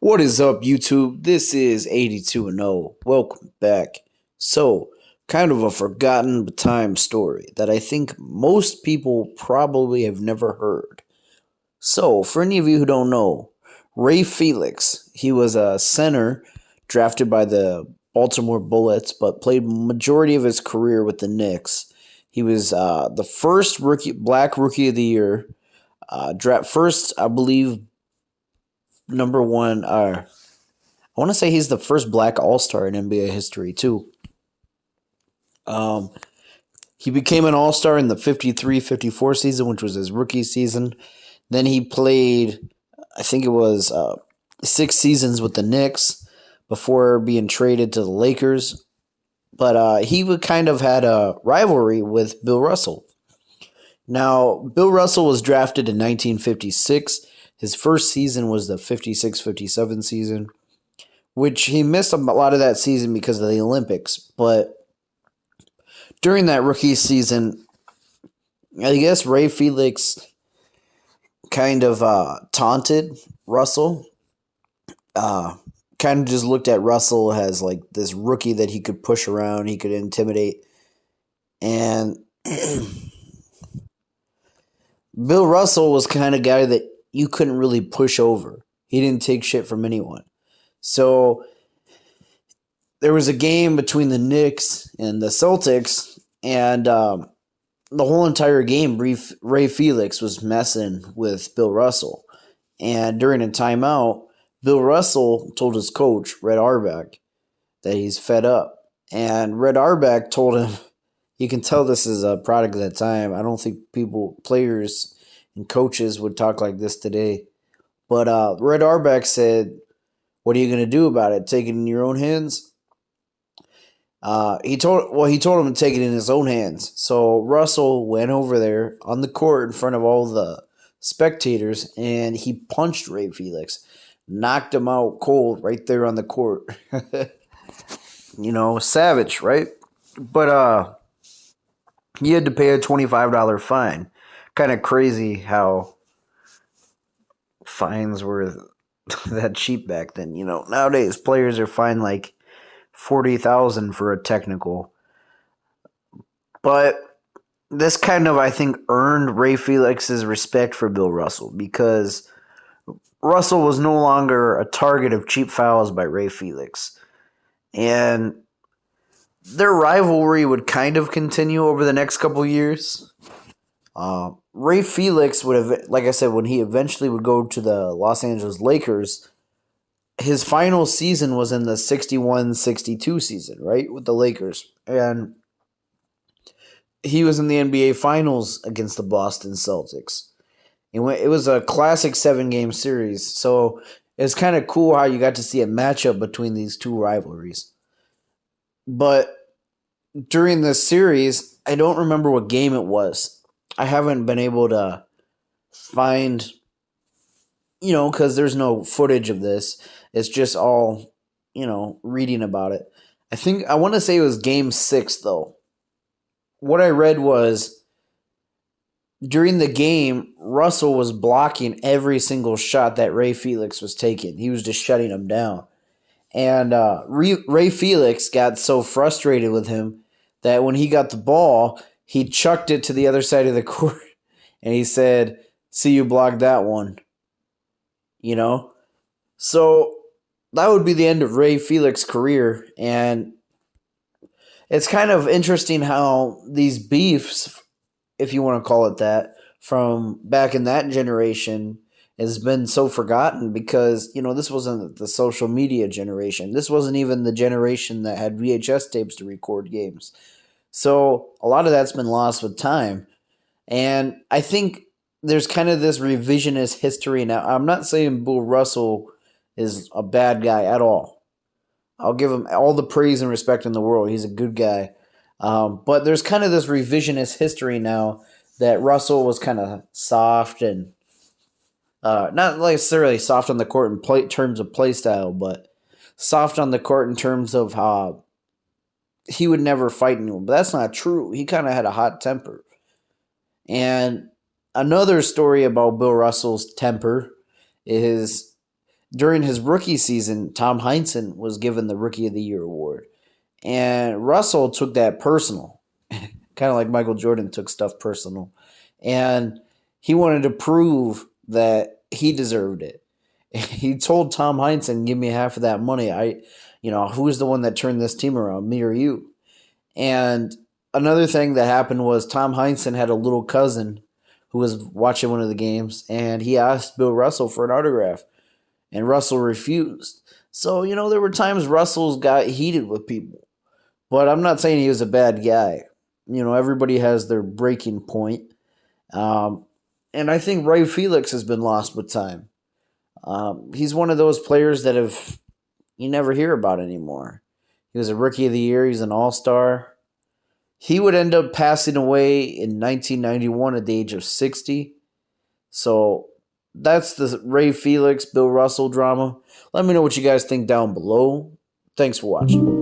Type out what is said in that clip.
What is up, YouTube? This is 82 and 0. Welcome back. So, kind of a forgotten time story that I think most people probably have never heard. So, for any of you who don't know, Ray Felix, he was a center drafted by the Baltimore Bullets, but played majority of his career with the Knicks. He was the first black rookie of the year, draft first, I believe, number one. I want to say he's the first black all-star in NBA history, too. Um, he became an all-star in the 53-54 season, which was his rookie season. Then he played, I think it was 6 seasons with the Knicks before being traded to the Lakers. But he would kind of had a rivalry with Bill Russell. Now, Bill Russell was drafted in 1956. His first season was the 56-57 season, which he missed a lot of that season because of the Olympics. But during that rookie season, I guess Ray Felix kind of taunted Russell. Kind of just looked at Russell as like this rookie that he could push around, he could intimidate. And Bill Russell was kind of guy that you couldn't really push over. He didn't take shit from anyone. So there was a game between the Knicks and the Celtics, and the whole entire game, Ray Felix was messing with Bill Russell. And during a timeout, Bill Russell told his coach, Red Auerbach, that he's fed up. And Red Auerbach told him, you can tell this is a product of that time. I don't think players and coaches would talk like this today. But Red Auerbach said, what are you going to do about it? Take it in your own hands? He told him to take it in his own hands. So Russell went over there on the court in front of all the spectators, and he punched Ray Felix, knocked him out cold right there on the court. Savage, right? But he had to pay a $25 fine. Kind of crazy how fines were that cheap back then. Nowadays players are fined like 40,000 for a technical. But this kind of, I think, earned Ray Felix's respect for Bill Russell, because Russell was no longer a target of cheap fouls by Ray Felix. And their rivalry would kind of continue over the next couple years. Ray Felix would have, like I said, when he eventually would go to the Los Angeles Lakers, his final season was in the 61-62 season, right, with the Lakers. And he was in the NBA Finals against the Boston Celtics. It was a classic 7-game series, so it's kind of cool how you got to see a matchup between these two rivalries. But during this series, I don't remember what game it was. I haven't been able to find, because there's no footage of this. It's just all, reading about it. I want to say it was game 6, though. What I read was during the game, Russell was blocking every single shot that Ray Felix was taking. He was just shutting him down. And Ray Felix got so frustrated with him that when he got the ball, he chucked it to the other side of the court. And he said, see, you blocked that one. So that would be the end of Ray Felix's career. And it's kind of interesting how these beefs, if you want to call it that, from back in that generation has been so forgotten, because, this wasn't the social media generation. This wasn't even the generation that had VHS tapes to record games. So a lot of that's been lost with time. And I think there's kind of this revisionist history now. I'm not saying Bill Russell is a bad guy at all. I'll give him all the praise and respect in the world. He's a good guy. But there's kind of this revisionist history now that Russell was kind of soft and not necessarily soft on the court in terms of play style, but soft on the court in terms of how he would never fight anyone. But that's not true. He kind of had a hot temper. And another story about Bill Russell's temper is During his rookie season, Tom Heinsohn was given the Rookie of the Year award. And Russell took that personal, kind of like Michael Jordan took stuff personal. And he wanted to prove that he deserved it. He told Tom Heinsohn, "Give me half of that money. Who's the one that turned this team around, me or you?" And another thing that happened was Tom Heinsohn had a little cousin who was watching one of the games, and he asked Bill Russell for an autograph, and Russell refused. So, there were times Russell's got heated with people, but I'm not saying he was a bad guy. Everybody has their breaking point. And I think Ray Felix has been lost with time. He's one of those players that you never hear about anymore. He was a Rookie of the Year. He's an All-Star. He would end up passing away in 1991 at the age of 60. So that's the Ray Felix, Bill Russell drama. Let me know what you guys think down below. Thanks for watching.